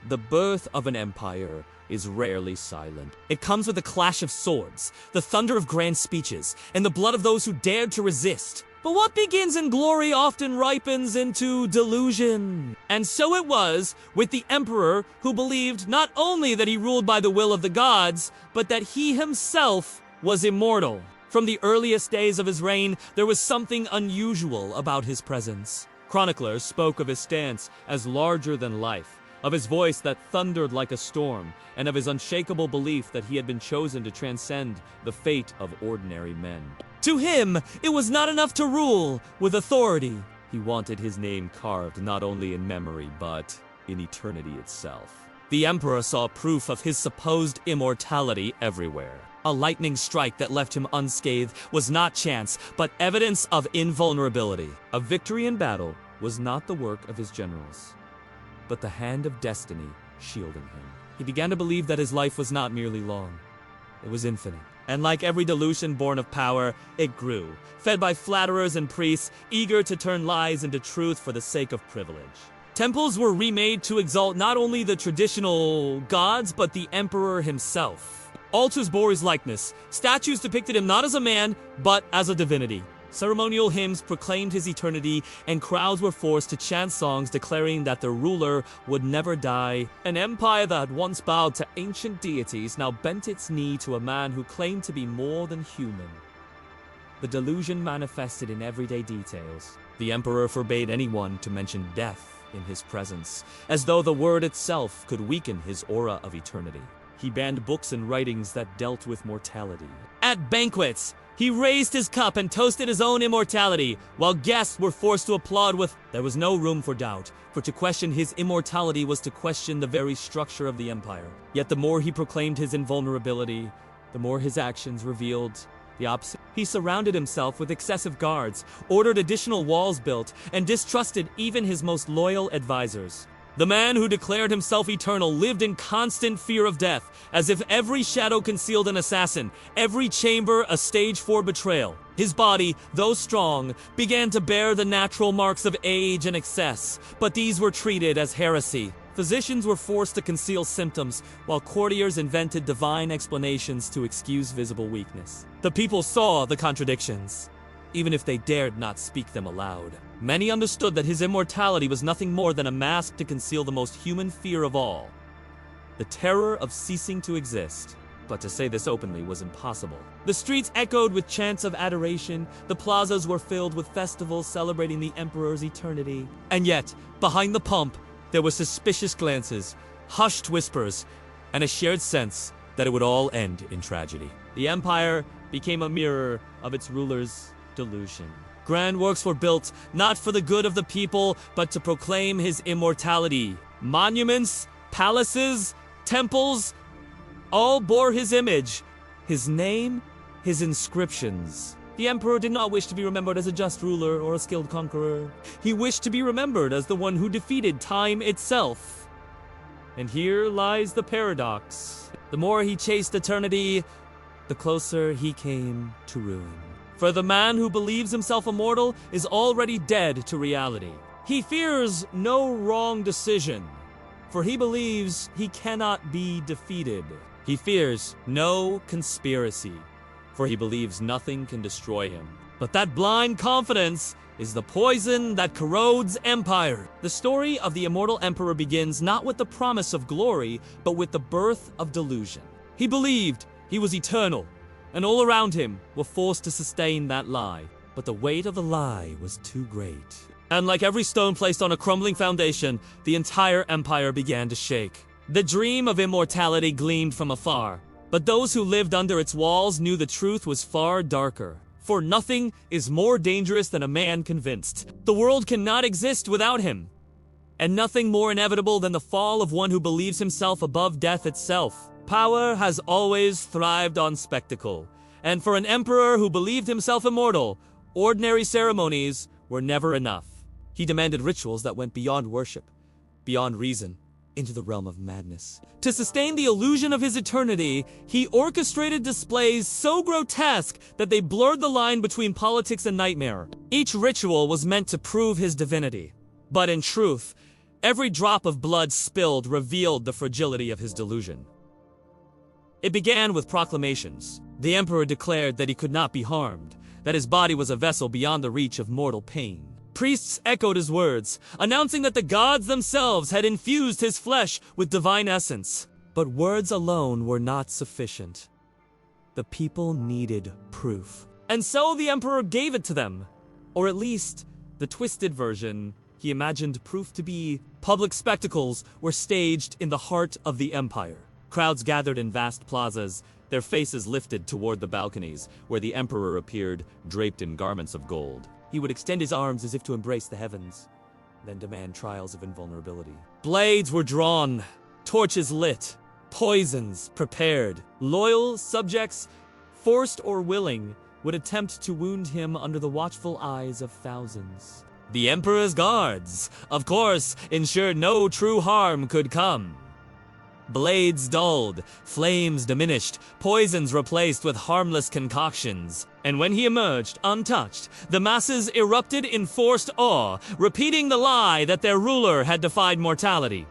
The birth of an empire is rarely silent. It comes with a clash of swords, the thunder of grand speeches, and the blood of those who dared to resist. But what begins in glory often ripens into delusion. And so it was with the emperor who believed not only that he ruled by the will of the gods, but that he himself was immortal. From the earliest days of his reign, there was something unusual about his presence. Chroniclers spoke of his stance as larger than life, of his voice that thundered like a storm, and of his unshakable belief that he had been chosen to transcend the fate of ordinary men. To him, it was not enough to rule with authority. He wanted his name carved not only in memory, but in eternity itself. The emperor saw proof of his supposed immortality everywhere. A lightning strike that left him unscathed was not chance, but evidence of invulnerability. A victory in battle was not the work of his generals, but the hand of destiny shielding him. He began to believe that his life was not merely long, it was infinite. And like every delusion born of power, it grew, fed by flatterers and priests, eager to turn lies into truth for the sake of privilege. Temples were remade to exalt not only the traditional gods, but the emperor himself. Altars bore his likeness. Statues depicted him not as a man, but as a divinity. Ceremonial hymns proclaimed his eternity, and crowds were forced to chant songs declaring that their ruler would never die. An empire that had once bowed to ancient deities now bent its knee to a man who claimed to be more than human. The delusion manifested in everyday details. The emperor forbade anyone to mention death in his presence, as though the word itself could weaken his aura of eternity. He banned books and writings that dealt with mortality. At banquets, he raised his cup and toasted his own immortality, while guests were forced to applaud with... There was no room for doubt, for to question his immortality was to question the very structure of the empire. Yet the more he proclaimed his invulnerability, the more his actions revealed the opposite. He surrounded himself with excessive guards, ordered additional walls built, and distrusted even his most loyal advisors. The man who declared himself eternal lived in constant fear of death, as if every shadow concealed an assassin, every chamber a stage for betrayal. His body, though strong, began to bear the natural marks of age and excess, but these were treated as heresy. Physicians were forced to conceal symptoms, while courtiers invented divine explanations to excuse visible weakness. The people saw the contradictions, even if they dared not speak them aloud. Many understood that his immortality was nothing more than a mask to conceal the most human fear of all, the terror of ceasing to exist. But to say this openly was impossible. The streets echoed with chants of adoration, the plazas were filled with festivals celebrating the emperor's eternity. And yet, behind the pomp, there were suspicious glances, hushed whispers, and a shared sense that it would all end in tragedy. The empire became a mirror of its ruler's delusion. Grand works were built, not for the good of the people, but to proclaim his immortality. Monuments, palaces, temples, all bore his image, his name, his inscriptions. The emperor did not wish to be remembered as a just ruler or a skilled conqueror. He wished to be remembered as the one who defeated time itself. And here lies the paradox. The more he chased eternity, the closer he came to ruin. For the man who believes himself immortal is already dead to reality. He fears no wrong decision, for he believes he cannot be defeated. He fears no conspiracy, for he believes nothing can destroy him. But that blind confidence is the poison that corrodes empire. The story of the immortal emperor begins not with the promise of glory, but with the birth of delusion. He believed he was eternal, and all around him were forced to sustain that lie. But the weight of the lie was too great. And like every stone placed on a crumbling foundation, the entire empire began to shake. The dream of immortality gleamed from afar, but those who lived under its walls knew the truth was far darker. For nothing is more dangerous than a man convinced. The world cannot exist without him, and nothing more inevitable than the fall of one who believes himself above death itself. Power has always thrived on spectacle, and for an emperor who believed himself immortal, ordinary ceremonies were never enough. He demanded rituals that went beyond worship, beyond reason, into the realm of madness. To sustain the illusion of his eternity, he orchestrated displays so grotesque that they blurred the line between politics and nightmare. Each ritual was meant to prove his divinity, but in truth, Every drop of blood spilled revealed the fragility of his delusion. It began with proclamations. The emperor declared that he could not be harmed, that his body was a vessel beyond the reach of mortal pain. Priests echoed his words, announcing that the gods themselves had infused his flesh with divine essence. But words alone were not sufficient. The people needed proof. And so the emperor gave it to them. Or at least, the twisted version he imagined proof to be. Public spectacles were staged in the heart of the empire. Crowds gathered in vast plazas, their faces lifted toward the balconies, where the emperor appeared, draped in garments of gold. He would extend his arms as if to embrace the heavens, then demand trials of invulnerability. Blades were drawn, torches lit, poisons prepared. Loyal subjects, forced or willing, would attempt to wound him under the watchful eyes of thousands. The emperor's guards, of course, ensured no true harm could come. Blades dulled, flames diminished, poisons replaced with harmless concoctions. And when he emerged, untouched, the masses erupted in forced awe, repeating the lie that their ruler had defied mortality.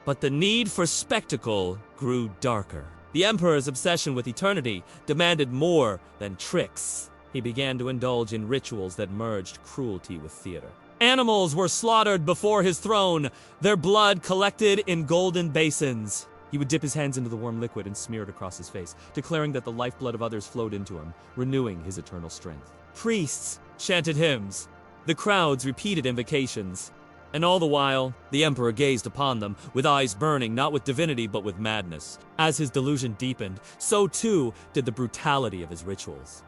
But the need for spectacle grew darker. The emperor's obsession with eternity demanded more than tricks. He began to indulge in rituals that merged cruelty with theater. Animals were slaughtered before his throne, their blood collected in golden basins. He would dip his hands into the warm liquid and smear it across his face, declaring that the lifeblood of others flowed into him, renewing his eternal strength. Priests chanted hymns. The crowds repeated invocations. And all the while, the emperor gazed upon them, with eyes burning not with divinity but with madness. As his delusion deepened, so too did the brutality of his rituals.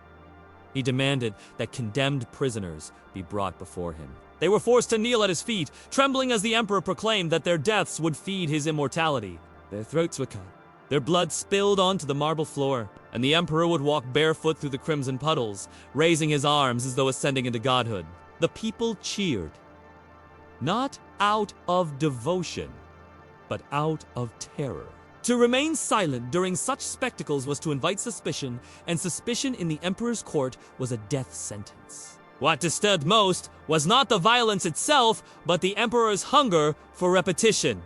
He demanded that condemned prisoners be brought before him. They were forced to kneel at his feet, trembling as the emperor proclaimed that their deaths would feed his immortality. Their throats were cut, their blood spilled onto the marble floor, and the emperor would walk barefoot through the crimson puddles, raising his arms as though ascending into godhood. The people cheered, not out of devotion, but out of terror. To remain silent during such spectacles was to invite suspicion, and suspicion in the emperor's court was a death sentence. What disturbed most was not the violence itself, but the emperor's hunger for repetition.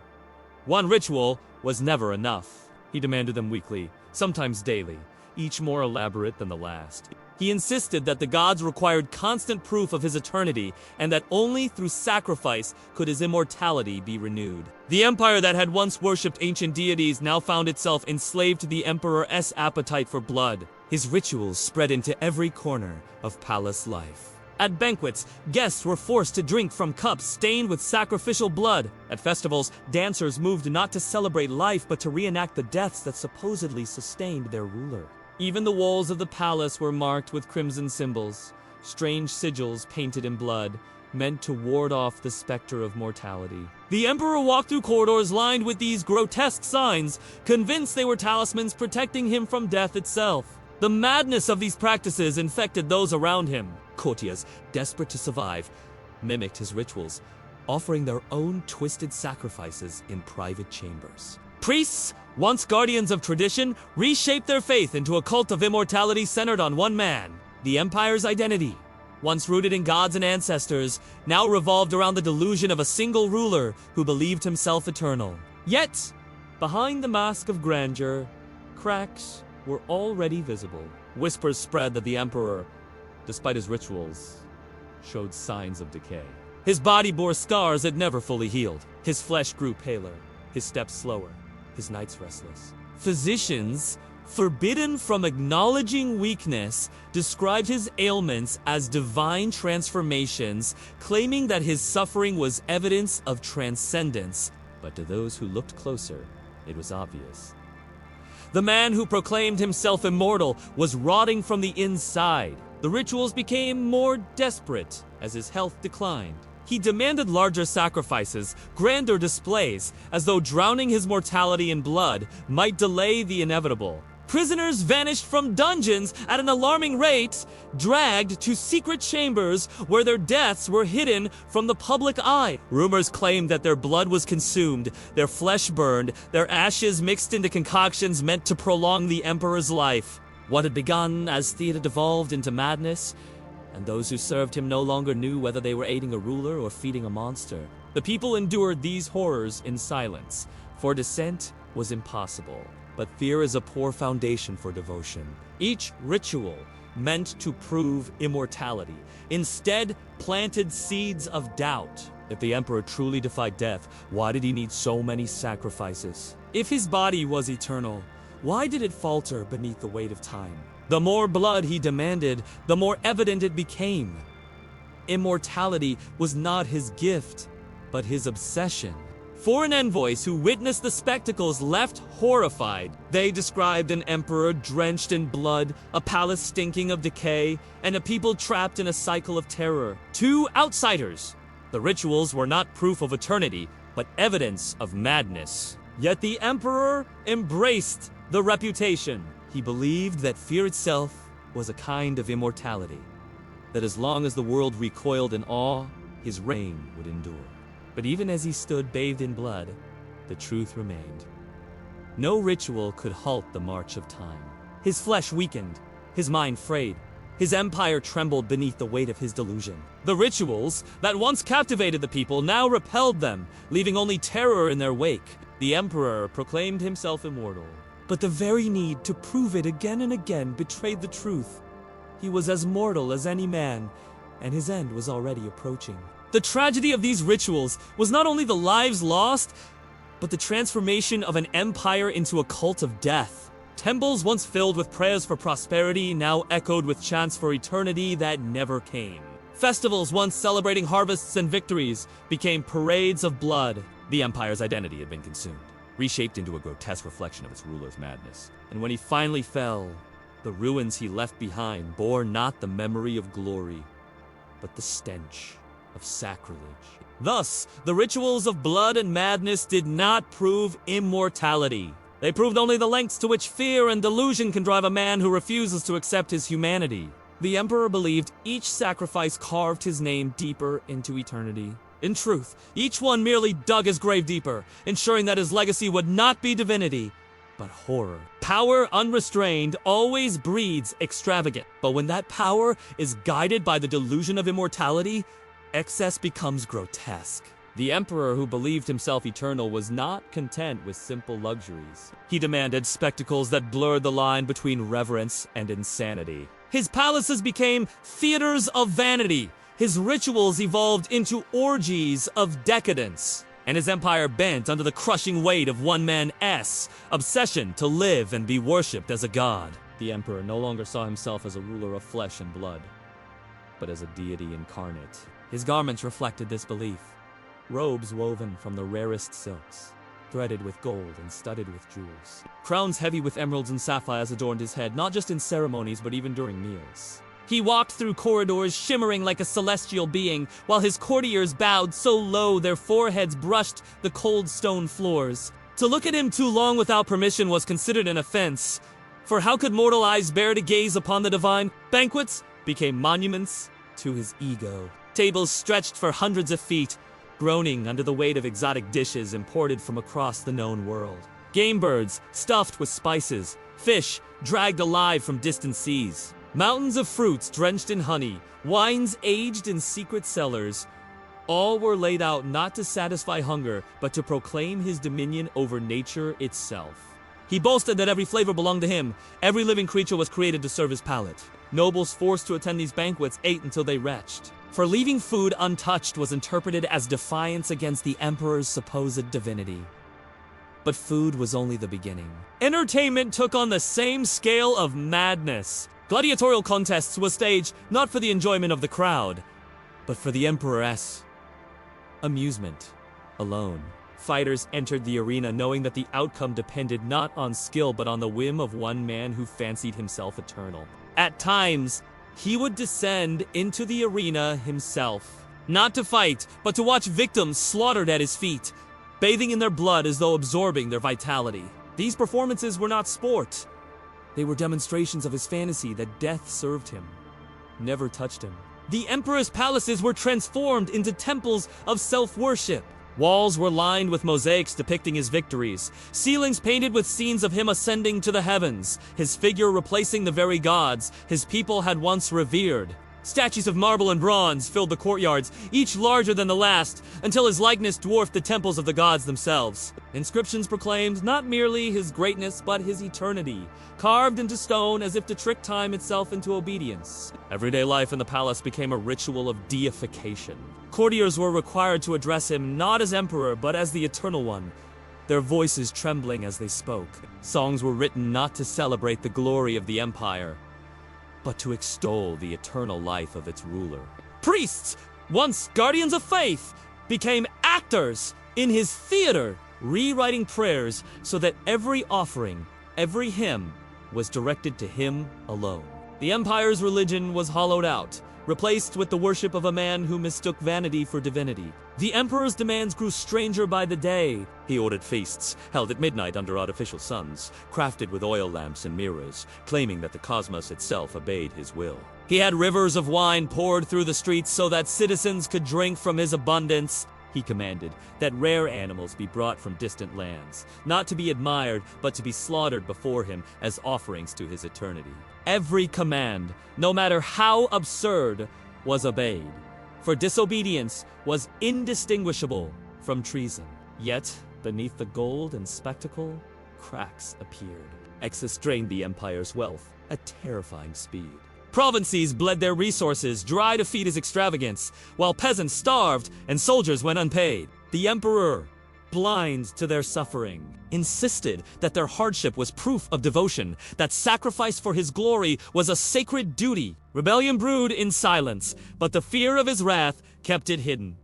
One ritual was never enough. He demanded them weekly, sometimes daily, each more elaborate than the last. He insisted that the gods required constant proof of his eternity, and that only through sacrifice could his immortality be renewed. The empire that had once worshipped ancient deities now found itself enslaved to the emperor's appetite for blood. His rituals spread into every corner of palace life. At banquets, guests were forced to drink from cups stained with sacrificial blood. At festivals, dancers moved not to celebrate life, but to reenact the deaths that supposedly sustained their ruler. Even the walls of the palace were marked with crimson symbols, strange sigils painted in blood, meant to ward off the specter of mortality. The emperor walked through corridors lined with these grotesque signs, convinced they were talismans protecting him from death itself. The madness of these practices infected those around him. Courtiers, desperate to survive, mimicked his rituals, offering their own twisted sacrifices in private chambers. Priests, once guardians of tradition, reshaped their faith into a cult of immortality centered on one man. The empire's identity, once rooted in gods and ancestors, now revolved around the delusion of a single ruler who believed himself eternal. Yet, behind the mask of grandeur, cracks were already visible. Whispers spread that the emperor, despite his rituals, showed signs of decay. His body bore scars that never fully healed. His flesh grew paler, his steps slower, his nights restless. Physicians, forbidden from acknowledging weakness, described his ailments as divine transformations, claiming that his suffering was evidence of transcendence. But to those who looked closer, it was obvious. The man who proclaimed himself immortal was rotting from the inside. The rituals became more desperate as his health declined. He demanded larger sacrifices, grander displays, as though drowning his mortality in blood might delay the inevitable. Prisoners vanished from dungeons at an alarming rate, dragged to secret chambers where their deaths were hidden from the public eye. Rumors claimed that their blood was consumed, their flesh burned, their ashes mixed into concoctions meant to prolong the emperor's life. What had begun as theater devolved into madness, and those who served him no longer knew whether they were aiding a ruler or feeding a monster. The people endured these horrors in silence, for dissent was impossible. But fear is a poor foundation for devotion. Each ritual meant to prove immortality, instead planted seeds of doubt. If the emperor truly defied death, why did he need so many sacrifices? If his body was eternal, why did it falter beneath the weight of time? The more blood he demanded, the more evident it became. Immortality was not his gift, but his obsession. Foreign envoys who witnessed the spectacles left horrified. They described an emperor drenched in blood, a palace stinking of decay, and a people trapped in a cycle of terror. To outsiders, the rituals were not proof of eternity, but evidence of madness. Yet the emperor embraced the reputation. He believed that fear itself was a kind of immortality, that as long as the world recoiled in awe, his reign would endure. But even as he stood bathed in blood, the truth remained. No ritual could halt the march of time. His flesh weakened, his mind frayed, his empire trembled beneath the weight of his delusion. The rituals that once captivated the people now repelled them, leaving only terror in their wake. The emperor proclaimed himself immortal, but the very need to prove it again and again betrayed the truth. He was as mortal as any man, and his end was already approaching. The tragedy of these rituals was not only the lives lost, but the transformation of an empire into a cult of death. Temples once filled with prayers for prosperity now echoed with chants for eternity that never came. Festivals once celebrating harvests and victories became parades of blood. The empire's identity had been consumed, reshaped into a grotesque reflection of its ruler's madness. And when he finally fell, the ruins he left behind bore not the memory of glory, but the stench of sacrilege. Thus, the rituals of blood and madness did not prove immortality. They proved only the lengths to which fear and delusion can drive a man who refuses to accept his humanity. The emperor believed each sacrifice carved his name deeper into eternity. In truth, each one merely dug his grave deeper, ensuring that his legacy would not be divinity, but horror. Power unrestrained always breeds extravagance. But when that power is guided by the delusion of immortality, excess becomes grotesque. The emperor who believed himself eternal was not content with simple luxuries. He demanded spectacles that blurred the line between reverence and insanity. His palaces became theaters of vanity. His rituals evolved into orgies of decadence. And his empire bent under the crushing weight of one man's obsession to live and be worshipped as a god. The emperor no longer saw himself as a ruler of flesh and blood, but as a deity incarnate. His garments reflected this belief. Robes woven from the rarest silks, threaded with gold and studded with jewels. Crowns heavy with emeralds and sapphires adorned his head, not just in ceremonies, but even during meals. He walked through corridors shimmering like a celestial being, while his courtiers bowed so low their foreheads brushed the cold stone floors. To look at him too long without permission was considered an offense, for how could mortal eyes bear to gaze upon the divine? Banquets became monuments to his ego. Tables stretched for hundreds of feet, groaning under the weight of exotic dishes imported from across the known world. Game birds stuffed with spices, fish dragged alive from distant seas, mountains of fruits drenched in honey, wines aged in secret cellars. All were laid out not to satisfy hunger, but to proclaim his dominion over nature itself. He boasted that every flavor belonged to him. Every living creature was created to serve his palate. Nobles forced to attend these banquets ate until they retched, for leaving food untouched was interpreted as defiance against the emperor's supposed divinity. But food was only the beginning. Entertainment took on the same scale of madness. Gladiatorial contests were staged not for the enjoyment of the crowd, but for the emperor's amusement alone. Fighters entered the arena knowing that the outcome depended not on skill but on the whim of one man who fancied himself eternal. At times, he would descend into the arena himself, not to fight, but to watch victims slaughtered at his feet, bathing in their blood as though absorbing their vitality. These performances were not sport. They were demonstrations of his fantasy that death served him, never touched him. The emperor's palaces were transformed into temples of self-worship. Walls were lined with mosaics depicting his victories, ceilings painted with scenes of him ascending to the heavens, his figure replacing the very gods his people had once revered. Statues of marble and bronze filled the courtyards, each larger than the last, until his likeness dwarfed the temples of the gods themselves. Inscriptions proclaimed not merely his greatness, but his eternity, carved into stone as if to trick time itself into obedience. Everyday life in the palace became a ritual of deification. Courtiers were required to address him not as emperor, but as the Eternal One, their voices trembling as they spoke. Songs were written not to celebrate the glory of the empire, but to extol the eternal life of its ruler. Priests, once guardians of faith, became actors in his theater, rewriting prayers so that every offering, every hymn, was directed to him alone. The empire's religion was hollowed out, replaced with the worship of a man who mistook vanity for divinity. The emperor's demands grew stranger by the day. He ordered feasts, held at midnight under artificial suns, crafted with oil lamps and mirrors, claiming that the cosmos itself obeyed his will. He had rivers of wine poured through the streets so that citizens could drink from his abundance. He commanded that rare animals be brought from distant lands, not to be admired, but to be slaughtered before him as offerings to his eternity. Every command, no matter how absurd, was obeyed, for disobedience was indistinguishable from treason. Yet, beneath the gold and spectacle, cracks appeared. Excess drained the empire's wealth at terrifying speed. Provinces bled their resources dry to feed his extravagance, while peasants starved and soldiers went unpaid. The emperor, blind to their suffering, insisted that their hardship was proof of devotion, that sacrifice for his glory was a sacred duty. Rebellion brewed in silence, but the fear of his wrath kept it hidden.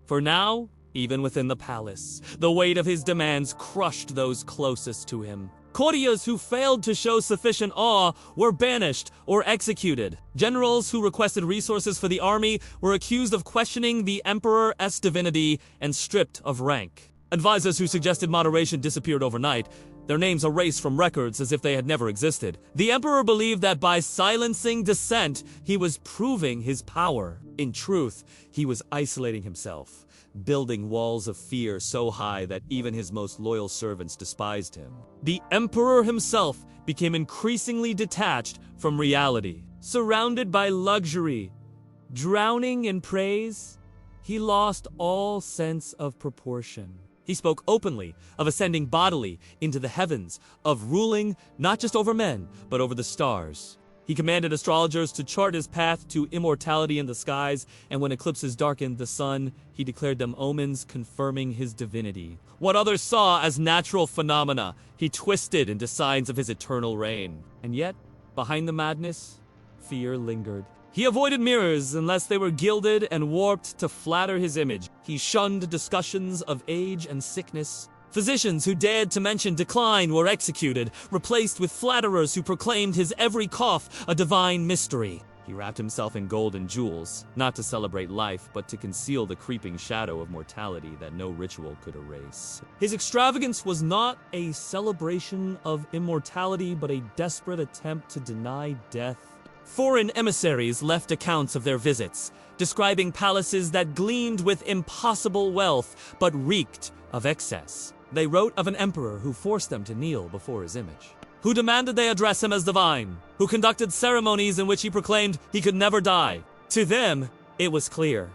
For now, even within the palace, the weight of his demands crushed those closest to him. Courtiers who failed to show sufficient awe were banished or executed. Generals who requested resources for the army were accused of questioning the emperor's divinity and stripped of rank. Advisors who suggested moderation disappeared overnight, their names erased from records as if they had never existed. The emperor believed that by silencing dissent, he was proving his power. In truth, he was isolating himself, building walls of fear so high that even his most loyal servants despised him. The emperor himself became increasingly detached from reality. Surrounded by luxury, drowning in praise, he lost all sense of proportion. He spoke openly of ascending bodily into the heavens, of ruling not just over men, but over the stars. He commanded astrologers to chart his path to immortality in the skies, and when eclipses darkened the sun, he declared them omens confirming his divinity. What others saw as natural phenomena, he twisted into signs of his eternal reign. And yet, behind the madness, fear lingered. He avoided mirrors unless they were gilded and warped to flatter his image. He shunned discussions of age and sickness. Physicians who dared to mention decline were executed, replaced with flatterers who proclaimed his every cough a divine mystery. He wrapped himself in gold and jewels, not to celebrate life, but to conceal the creeping shadow of mortality that no ritual could erase. His extravagance was not a celebration of immortality, but a desperate attempt to deny death. Foreign emissaries left accounts of their visits, describing palaces that gleamed with impossible wealth, but reeked of excess. They wrote of an emperor who forced them to kneel before his image, who demanded they address him as divine, who conducted ceremonies in which he proclaimed he could never die. To them, it was clear.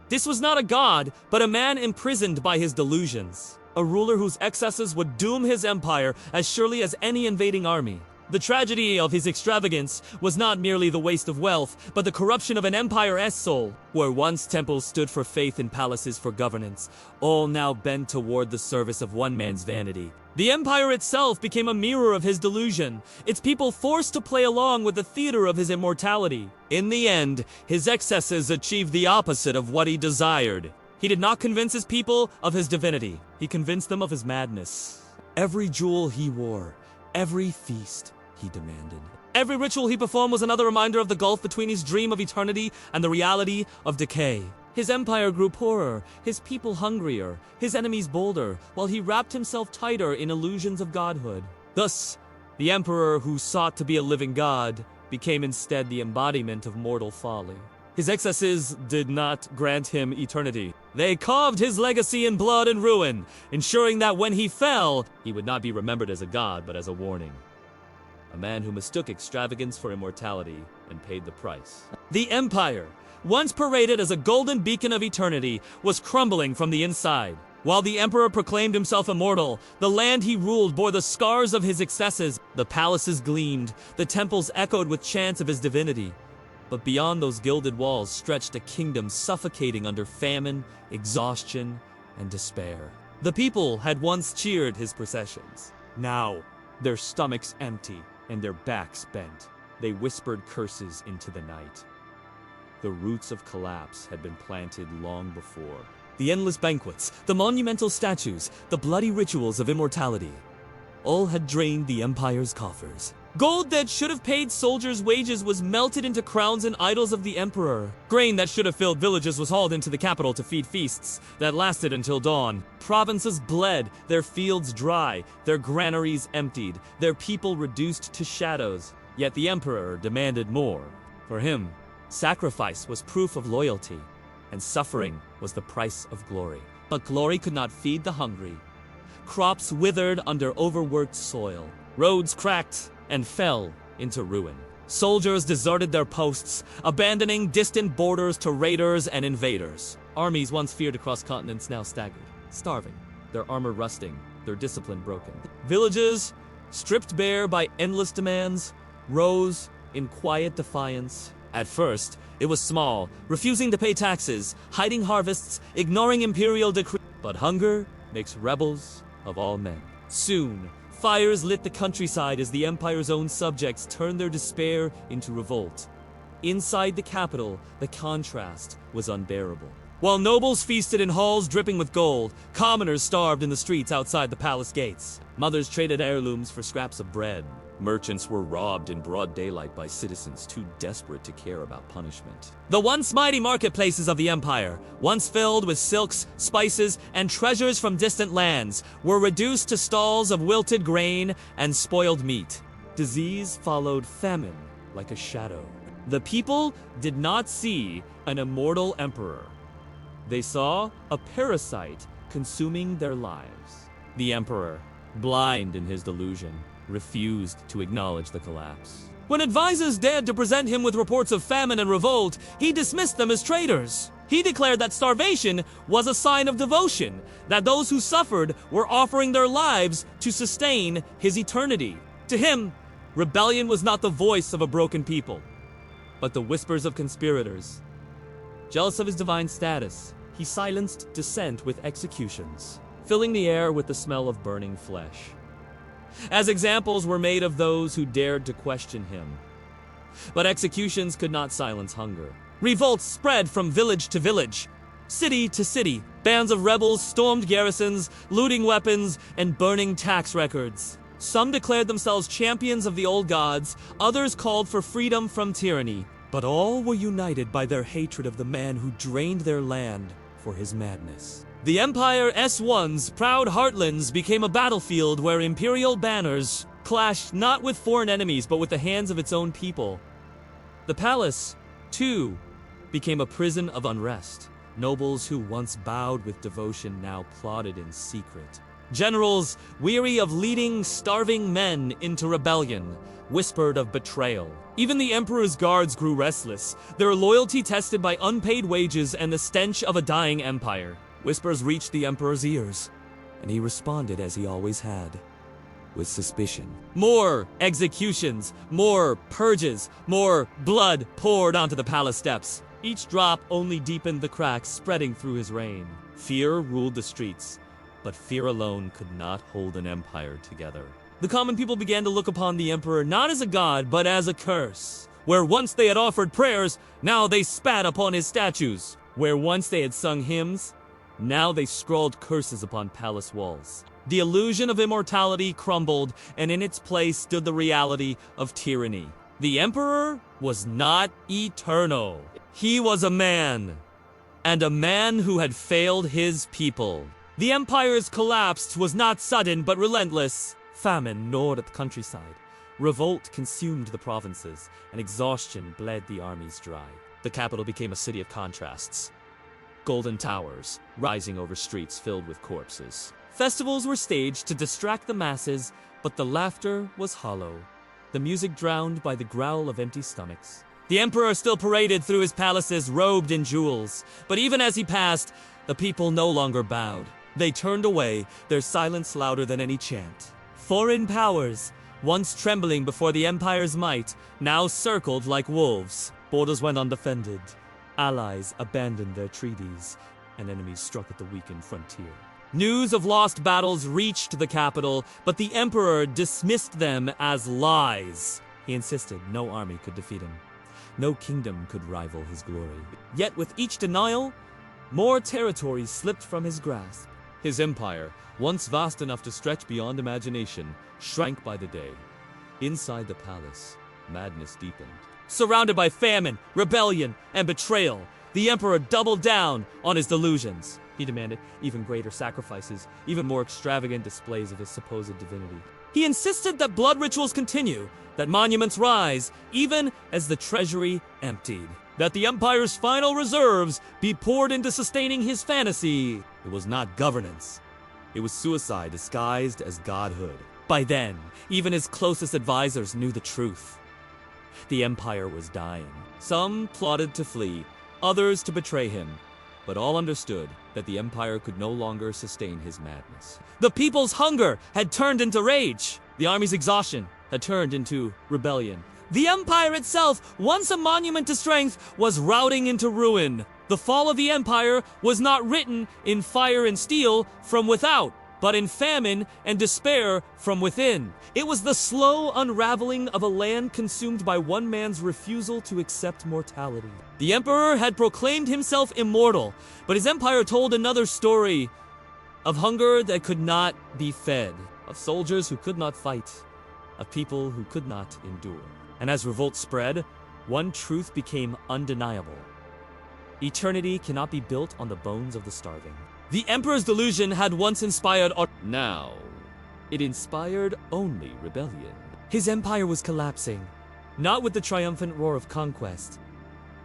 This was not a god, but a man imprisoned by his delusions, a ruler whose excesses would doom his empire as surely as any invading army. The tragedy of his extravagance was not merely the waste of wealth, but the corruption of an empire's soul. Where once temples stood for faith and palaces for governance, all now bent toward the service of one man's vanity. The empire itself became a mirror of his delusion, its people forced to play along with the theater of his immortality. In the end, his excesses achieved the opposite of what he desired. He did not convince his people of his divinity. He convinced them of his madness. Every jewel he wore, every feast, he demanded. Every ritual he performed was another reminder of the gulf between his dream of eternity and the reality of decay. His empire grew poorer, his people hungrier, his enemies bolder, while he wrapped himself tighter in illusions of godhood. Thus, the emperor who sought to be a living god became instead the embodiment of mortal folly. His excesses did not grant him eternity. They carved his legacy in blood and ruin, ensuring that when he fell, he would not be remembered as a god, but as a warning. A man who mistook extravagance for immortality and paid the price. The empire, once paraded as a golden beacon of eternity, was crumbling from the inside. While the emperor proclaimed himself immortal, the land he ruled bore the scars of his excesses. The palaces gleamed, the temples echoed with chants of his divinity. But beyond those gilded walls stretched a kingdom suffocating under famine, exhaustion, and despair. The people had once cheered his processions. Now, their stomachs empty and their backs bent, they whispered curses into the night. The roots of collapse had been planted long before. The endless banquets, the monumental statues, the bloody rituals of immortality, all had drained the empire's coffers. Gold that should have paid soldiers' wages was melted into crowns and idols of the emperor. Grain that should have filled villages was hauled into the capital to feed feasts that lasted until dawn. Provinces bled, their fields dry, their granaries emptied, their people reduced to shadows. Yet the emperor demanded more. For him, sacrifice was proof of loyalty, and suffering was the price of glory. But glory could not feed the hungry. Crops withered under overworked soil. Roads cracked and fell into ruin. Soldiers deserted their posts, abandoning distant borders to raiders and invaders. Armies once feared across continents now staggered, starving, their armor rusting, their discipline broken. Villages, stripped bare by endless demands, rose in quiet defiance. At first, it was small, refusing to pay taxes, hiding harvests, ignoring imperial decrees. But hunger makes rebels of all men. Soon, fires lit the countryside as the empire's own subjects turned their despair into revolt. Inside the capital, the contrast was unbearable. While nobles feasted in halls dripping with gold, commoners starved in the streets outside the palace gates. Mothers traded heirlooms for scraps of bread. Merchants were robbed in broad daylight by citizens too desperate to care about punishment. The once mighty marketplaces of the empire, once filled with silks, spices, and treasures from distant lands, were reduced to stalls of wilted grain and spoiled meat. Disease followed famine like a shadow. The people did not see an immortal emperor. They saw a parasite consuming their lives. The emperor, blind in his delusion, refused to acknowledge the collapse. When advisors dared to present him with reports of famine and revolt, he dismissed them as traitors. He declared that starvation was a sign of devotion, that those who suffered were offering their lives to sustain his eternity. To him, rebellion was not the voice of a broken people, but the whispers of conspirators. Jealous of his divine status, he silenced dissent with executions, filling the air with the smell of burning flesh. As examples were made of those who dared to question him. But executions could not silence hunger. Revolts spread from village to village, city to city. Bands of rebels stormed garrisons, looting weapons and burning tax records. Some declared themselves champions of the old gods, others called for freedom from tyranny. But all were united by their hatred of the man who drained their land for his madness. The Empire S1's proud heartlands became a battlefield where imperial banners clashed not with foreign enemies but with the hands of its own people. The palace, too, became a prison of unrest. Nobles who once bowed with devotion now plotted in secret. Generals, weary of leading starving men into rebellion, whispered of betrayal. Even the emperor's guards grew restless, their loyalty tested by unpaid wages and the stench of a dying empire. Whispers reached the emperor's ears, and he responded as he always had, with suspicion. More executions, more purges, more blood poured onto the palace steps. Each drop only deepened the cracks spreading through his reign. Fear ruled the streets, but fear alone could not hold an empire together. The common people began to look upon the emperor not as a god, but as a curse. Where once they had offered prayers, now they spat upon his statues. Where once they had sung hymns, now they scrawled curses upon palace walls. The illusion of immortality crumbled, and in its place stood the reality of tyranny. The emperor was not eternal. He was a man, and a man who had failed his people. The empire's collapse was not sudden but relentless. Famine gnawed at the countryside. Revolt consumed the provinces, and exhaustion bled the armies dry. The capital became a city of contrasts. Golden towers, rising over streets filled with corpses. Festivals were staged to distract the masses, but the laughter was hollow, the music drowned by the growl of empty stomachs. The emperor still paraded through his palaces robed in jewels, but even as he passed, the people no longer bowed. They turned away, their silence louder than any chant. Foreign powers, once trembling before the empire's might, now circled like wolves. Borders went undefended. Allies abandoned their treaties, and enemies struck at the weakened frontier. News of lost battles reached the capital, but the emperor dismissed them as lies. He insisted no army could defeat him. No kingdom could rival his glory. Yet with each denial, more territory slipped from his grasp. His empire, once vast enough to stretch beyond imagination, shrank by the day. Inside the palace, madness deepened. Surrounded by famine, rebellion, and betrayal, the emperor doubled down on his delusions. He demanded even greater sacrifices, even more extravagant displays of his supposed divinity. He insisted that blood rituals continue, that monuments rise, even as the treasury emptied. That the empire's final reserves be poured into sustaining his fantasy. It was not governance. It was suicide disguised as godhood. By then, even his closest advisors knew the truth. The empire was dying. Some plotted to flee, others to betray him, but all understood that the empire could no longer sustain his madness. The people's hunger had turned into rage. The army's exhaustion had turned into rebellion. The empire itself, once a monument to strength, was routing into ruin. The fall of the empire was not written in fire and steel from without, but in famine and despair from within. It was the slow unraveling of a land consumed by one man's refusal to accept mortality. The emperor had proclaimed himself immortal, but his empire told another story of hunger that could not be fed, of soldiers who could not fight, of people who could not endure. And as revolt spread, one truth became undeniable. Eternity cannot be built on the bones of the starving. The emperor's delusion had once inspired now, it inspired only rebellion. His empire was collapsing, not with the triumphant roar of conquest,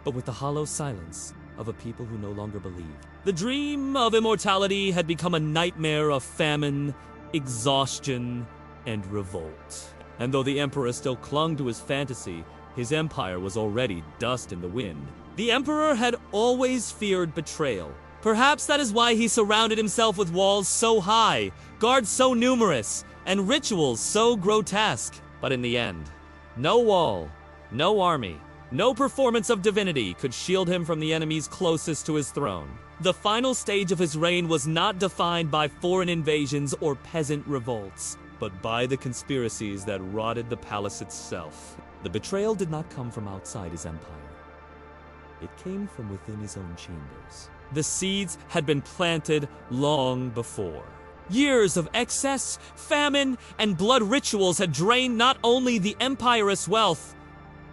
but with the hollow silence of a people who no longer believed. The dream of immortality had become a nightmare of famine, exhaustion, and revolt. And though the emperor still clung to his fantasy, his empire was already dust in the wind. The emperor had always feared betrayal. Perhaps that is why he surrounded himself with walls so high, guards so numerous, and rituals so grotesque. But in the end, no wall, no army, no performance of divinity could shield him from the enemies closest to his throne. The final stage of his reign was not defined by foreign invasions or peasant revolts, but by the conspiracies that rotted the palace itself. The betrayal did not come from outside his empire. It came from within his own chambers. The seeds had been planted long before. Years of excess, famine, and blood rituals had drained not only the empire's wealth,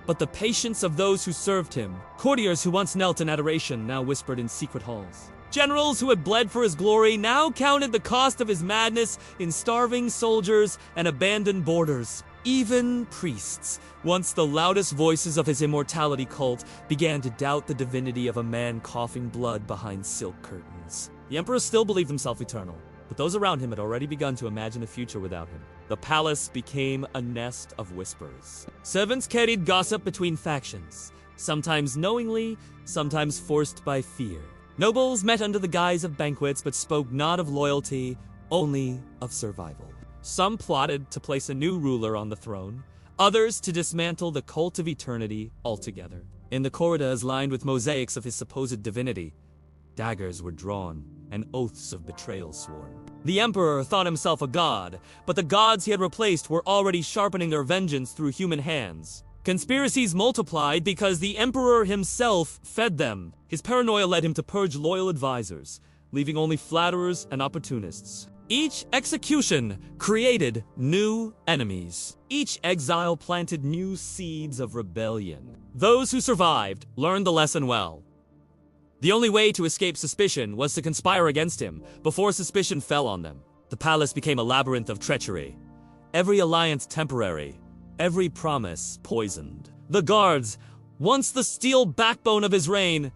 but the patience of those who served him. Courtiers who once knelt in adoration now whispered in secret halls. Generals who had bled for his glory now counted the cost of his madness in starving soldiers and abandoned borders. Even priests, once the loudest voices of his immortality cult, began to doubt the divinity of a man coughing blood behind silk curtains. The emperor still believed himself eternal, but those around him had already begun to imagine a future without him. The palace became a nest of whispers. Servants carried gossip between factions, sometimes knowingly, sometimes forced by fear. Nobles met under the guise of banquets but spoke not of loyalty, only of survival. Some plotted to place a new ruler on the throne, others to dismantle the cult of eternity altogether. In the corridors lined with mosaics of his supposed divinity, daggers were drawn and oaths of betrayal sworn. The emperor thought himself a god, but the gods he had replaced were already sharpening their vengeance through human hands. Conspiracies multiplied because the emperor himself fed them. His paranoia led him to purge loyal advisors, leaving only flatterers and opportunists. Each execution created new enemies. Each exile planted new seeds of rebellion. Those who survived learned the lesson well. The only way to escape suspicion was to conspire against him before suspicion fell on them. The palace became a labyrinth of treachery. Every alliance temporary, every promise poisoned. The guards, once the steel backbone of his reign,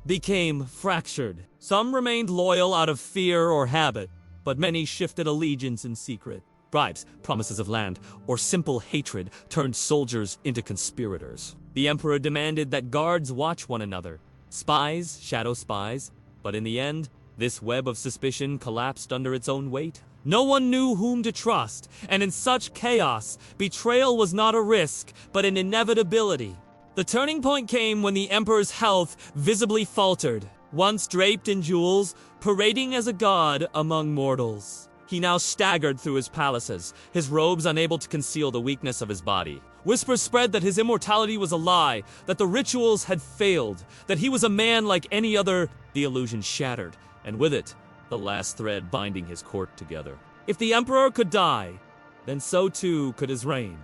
became fractured. Some remained loyal out of fear or habit, but many shifted allegiance in secret. Bribes, promises of land, or simple hatred turned soldiers into conspirators. The emperor demanded that guards watch one another. Spies, shadow spies, but in the end, this web of suspicion collapsed under its own weight. No one knew whom to trust, and in such chaos, betrayal was not a risk, but an inevitability. The turning point came when the emperor's health visibly faltered. Once draped in jewels, parading as a god among mortals, he now staggered through his palaces, his robes unable to conceal the weakness of his body. Whispers spread that his immortality was a lie, that the rituals had failed, that he was a man like any other. The illusion shattered, and with it, the last thread binding his court together. If the emperor could die, then so too could his reign,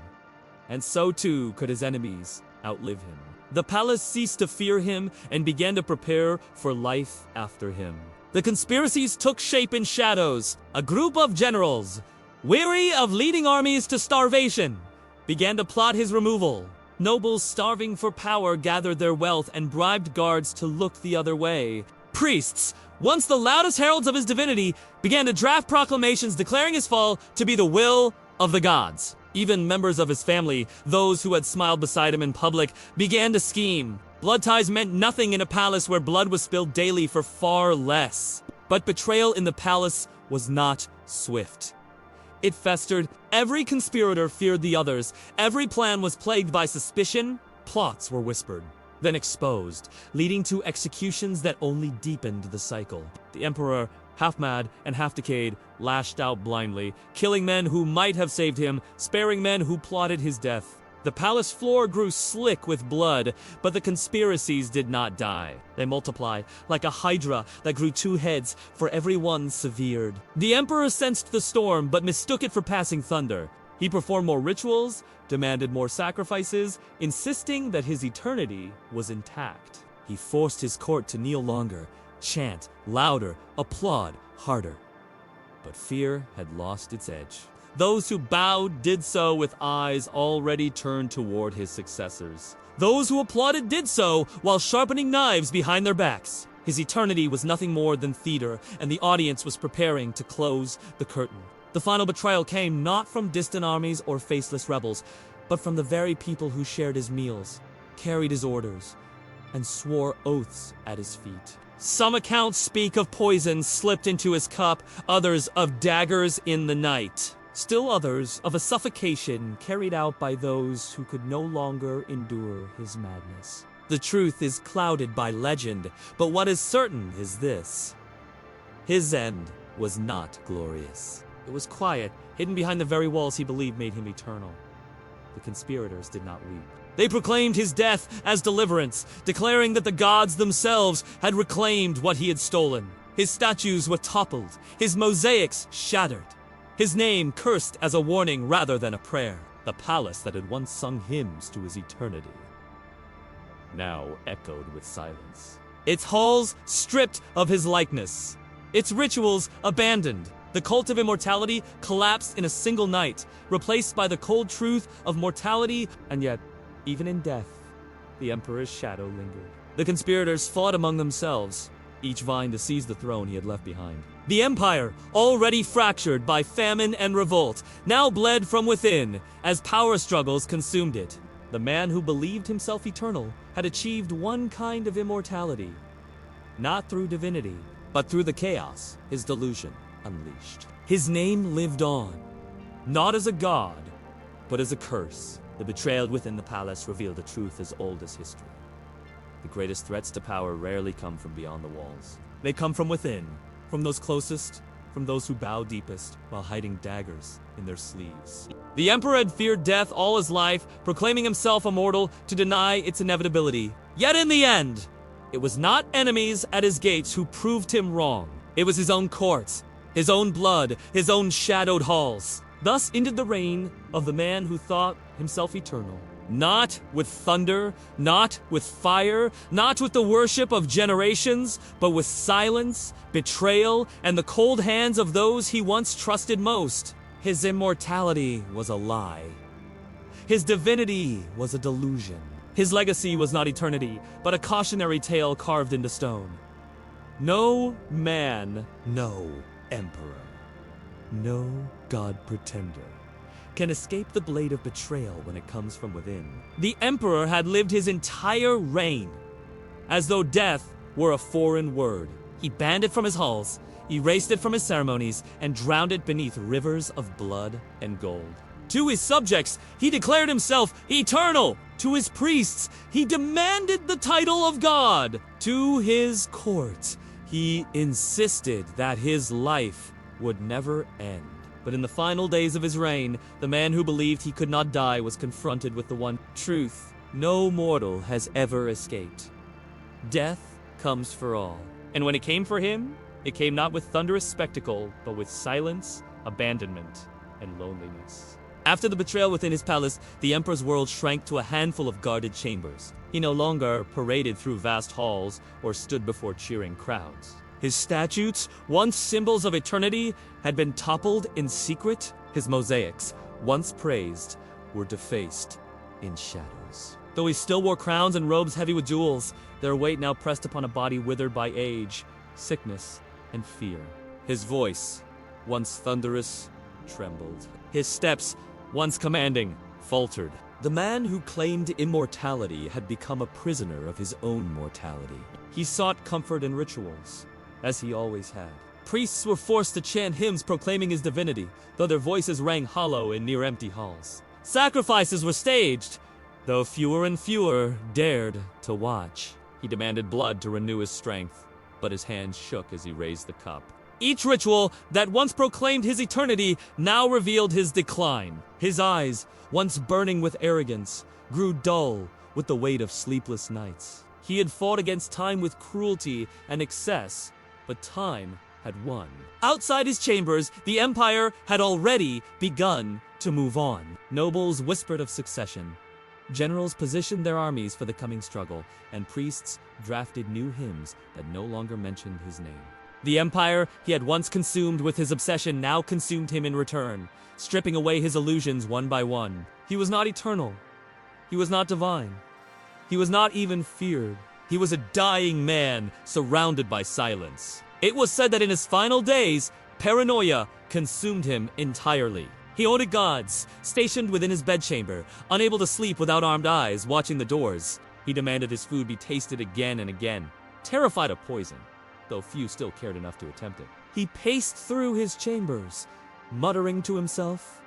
and so too could his enemies outlive him. The palace ceased to fear him and began to prepare for life after him. The conspiracies took shape in shadows. A group of generals, weary of leading armies to starvation, began to plot his removal. Nobles starving for power gathered their wealth and bribed guards to look the other way. Priests, once the loudest heralds of his divinity, began to draft proclamations declaring his fall to be the will of the gods. Even members of his family, those who had smiled beside him in public, began to scheme. Blood ties meant nothing in a palace where blood was spilled daily for far less. But betrayal in the palace was not swift. It festered. Every conspirator feared the others. Every plan was plagued by suspicion. Plots were whispered, then exposed, leading to executions that only deepened the cycle. The emperor, half mad and half decayed, lashed out blindly, killing men who might have saved him, sparing men who plotted his death. The palace floor grew slick with blood, but the conspiracies did not die. They multiplied like a hydra that grew 2 heads for every one severed. The emperor sensed the storm, but mistook it for passing thunder. He performed more rituals, demanded more sacrifices, insisting that his eternity was intact. He forced his court to kneel longer, chant louder, applaud harder. But fear had lost its edge. Those who bowed did so with eyes already turned toward his successors. Those who applauded did so while sharpening knives behind their backs. His eternity was nothing more than theater, and the audience was preparing to close the curtain. The final betrayal came not from distant armies or faceless rebels, but from the very people who shared his meals, carried his orders, and swore oaths at his feet. Some accounts speak of poison slipped into his cup, others of daggers in the night. Still others of a suffocation carried out by those who could no longer endure his madness. The truth is clouded by legend, but what is certain is this: his end was not glorious. It was quiet, hidden behind the very walls he believed made him eternal. The conspirators did not weep. They proclaimed his death as deliverance, declaring that the gods themselves had reclaimed what he had stolen. His statues were toppled, his mosaics shattered, his name cursed as a warning rather than a prayer. The palace that had once sung hymns to his eternity now echoed with silence. Its halls stripped of his likeness, its rituals abandoned. The cult of immortality collapsed in a single night, replaced by the cold truth of mortality, and yet, even in death, the emperor's shadow lingered. The conspirators fought among themselves, each vying to seize the throne he had left behind. The empire, already fractured by famine and revolt, now bled from within as power struggles consumed it. The man who believed himself eternal had achieved one kind of immortality, not through divinity, but through the chaos his delusion unleashed. His name lived on, not as a god, but as a curse. The betrayal within the palace revealed a truth as old as history. The greatest threats to power rarely come from beyond the walls. They come from within, from those closest, from those who bow deepest, while hiding daggers in their sleeves. The emperor had feared death all his life, proclaiming himself immortal to deny its inevitability. Yet in the end, it was not enemies at his gates who proved him wrong. It was his own courts, his own blood, his own shadowed halls. Thus ended the reign of the man who thought himself eternal. Not with thunder, not with fire, not with the worship of generations, but with silence, betrayal, and the cold hands of those he once trusted most. His immortality was a lie. His divinity was a delusion. His legacy was not eternity, but a cautionary tale carved into stone. No man, no emperor. No god pretender can escape the blade of betrayal when it comes from within. The emperor had lived his entire reign as though death were a foreign word. He banned it from his halls, erased it from his ceremonies, and drowned it beneath rivers of blood and gold. To his subjects, he declared himself eternal. To his priests, he demanded the title of God. To his court, he insisted that his life would never end. But in the final days of his reign, the man who believed he could not die was confronted with the one truth no mortal has ever escaped. Death comes for all. And when it came for him, it came not with thunderous spectacle, but with silence, abandonment, and loneliness. After the betrayal within his palace, the emperor's world shrank to a handful of guarded chambers. He no longer paraded through vast halls or stood before cheering crowds. His statues, once symbols of eternity, had been toppled in secret. His mosaics, once praised, were defaced in shadows. Though he still wore crowns and robes heavy with jewels, their weight now pressed upon a body withered by age, sickness, and fear. His voice, once thunderous, trembled. His steps, once commanding, faltered. The man who claimed immortality had become a prisoner of his own mortality. He sought comfort in rituals, as he always had. Priests were forced to chant hymns proclaiming his divinity, though their voices rang hollow in near-empty halls. Sacrifices were staged, though fewer and fewer dared to watch. He demanded blood to renew his strength, but his hands shook as he raised the cup. Each ritual that once proclaimed his eternity now revealed his decline. His eyes, once burning with arrogance, grew dull with the weight of sleepless nights. He had fought against time with cruelty and excess, but time had won. Outside his chambers, the empire had already begun to move on. Nobles whispered of succession. Generals positioned their armies for the coming struggle, and priests drafted new hymns that no longer mentioned his name. The empire he had once consumed with his obsession now consumed him in return, stripping away his illusions one by one. He was not eternal. He was not divine. He was not even feared. He was a dying man surrounded by silence. It was said that in his final days, paranoia consumed him entirely. He owed gods, stationed within his bedchamber, unable to sleep without armed eyes, watching the doors. He demanded his food be tasted again and again, terrified of poison, though few still cared enough to attempt it. He paced through his chambers, muttering to himself,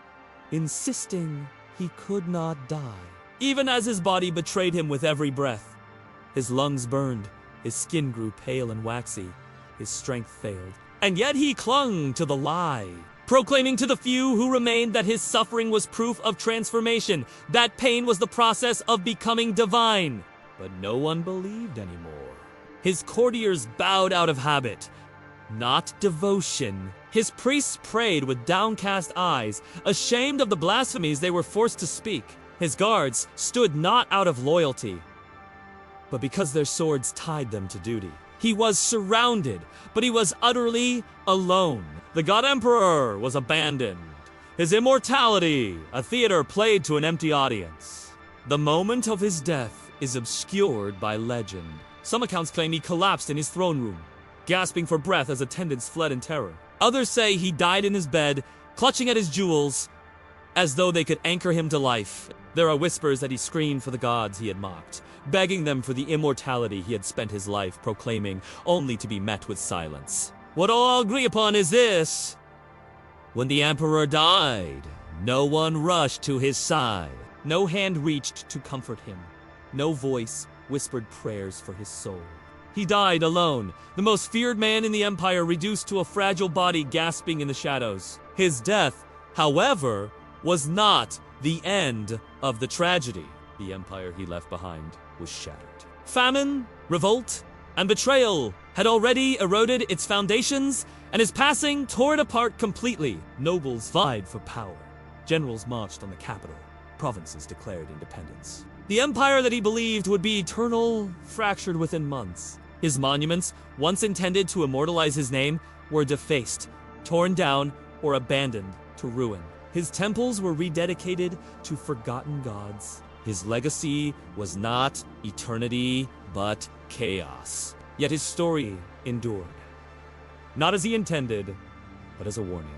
insisting he could not die. Even as his body betrayed him with every breath, his lungs burned, his skin grew pale and waxy, his strength failed. And yet he clung to the lie, proclaiming to the few who remained that his suffering was proof of transformation, that pain was the process of becoming divine. But no one believed anymore. His courtiers bowed out of habit, not devotion. His priests prayed with downcast eyes, ashamed of the blasphemies they were forced to speak. His guards stood not out of loyalty, but because their swords tied them to duty. He was surrounded, but he was utterly alone. The god emperor was abandoned. His immortality, a theater played to an empty audience. The moment of his death is obscured by legend. Some accounts claim he collapsed in his throne room, gasping for breath as attendants fled in terror. Others say he died in his bed, clutching at his jewels, as though they could anchor him to life. There are whispers that he screamed for the gods he had mocked, begging them for the immortality he had spent his life proclaiming, only to be met with silence. What all agree upon is this: when the emperor died, no one rushed to his side. No hand reached to comfort him. No voice whispered prayers for his soul. He died alone, the most feared man in the empire, reduced to a fragile body gasping in the shadows. His death, however, was not the end of the tragedy. The empire he left behind was shattered. Famine, revolt, and betrayal had already eroded its foundations, and his passing tore it apart completely. Nobles vied for power. Generals marched on the capital. Provinces declared independence. The empire that he believed would be eternal fractured within months. His monuments, once intended to immortalize his name, were defaced, torn down, or abandoned to ruin. His temples were rededicated to forgotten gods. His legacy was not eternity, but chaos. Yet his story endured. Not as he intended, but as a warning.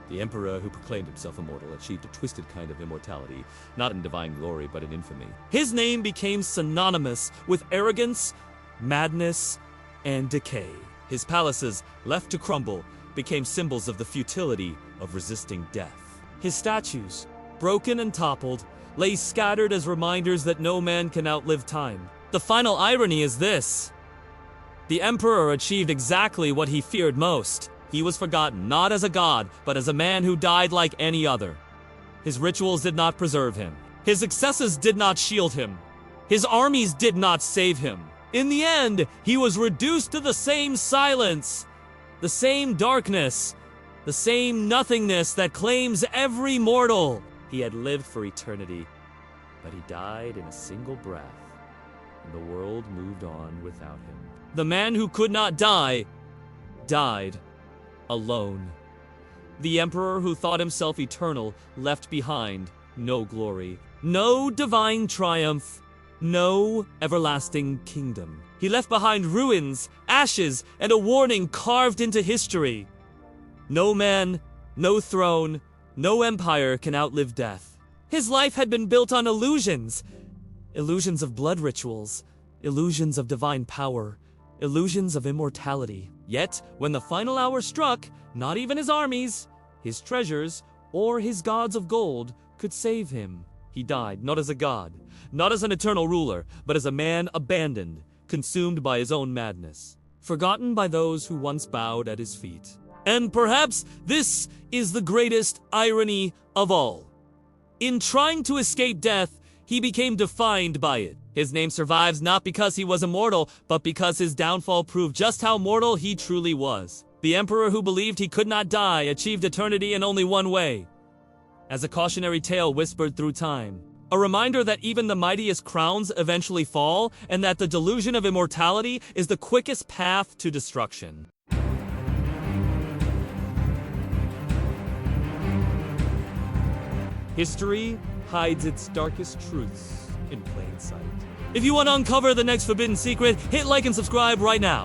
The emperor who proclaimed himself immortal achieved a twisted kind of immortality, not in divine glory but in infamy. His name became synonymous with arrogance, madness, and decay. His palaces, left to crumble, became symbols of the futility of resisting death. His statues, broken and toppled, lay scattered as reminders that no man can outlive time. The final irony is this: the emperor achieved exactly what he feared most. He was forgotten, not as a god, but as a man who died like any other. His rituals did not preserve him. His successes did not shield him. His armies did not save him. In the end, he was reduced to the same silence, the same darkness, the same nothingness that claims every mortal. He had lived for eternity, but he died in a single breath, and the world moved on without him. The man who could not die, died alone. The emperor who thought himself eternal left behind no glory, no divine triumph, no everlasting kingdom. He left behind ruins, ashes, and a warning carved into history. No man, no throne, no empire can outlive death. His life had been built on illusions. Illusions of blood rituals, illusions of divine power, illusions of immortality. Yet, when the final hour struck, not even his armies, his treasures, or his gods of gold could save him. He died not as a god, not as an eternal ruler, but as a man abandoned, consumed by his own madness, forgotten by those who once bowed at his feet. And perhaps this is the greatest irony of all. In trying to escape death, he became defined by it. His name survives not because he was immortal, but because his downfall proved just how mortal he truly was. The emperor who believed he could not die achieved eternity in only one way: as a cautionary tale whispered through time. A reminder that even the mightiest crowns eventually fall, and that the delusion of immortality is the quickest path to destruction. History hides its darkest truths in plain sight. If you want to uncover the next forbidden secret, hit like and subscribe right now.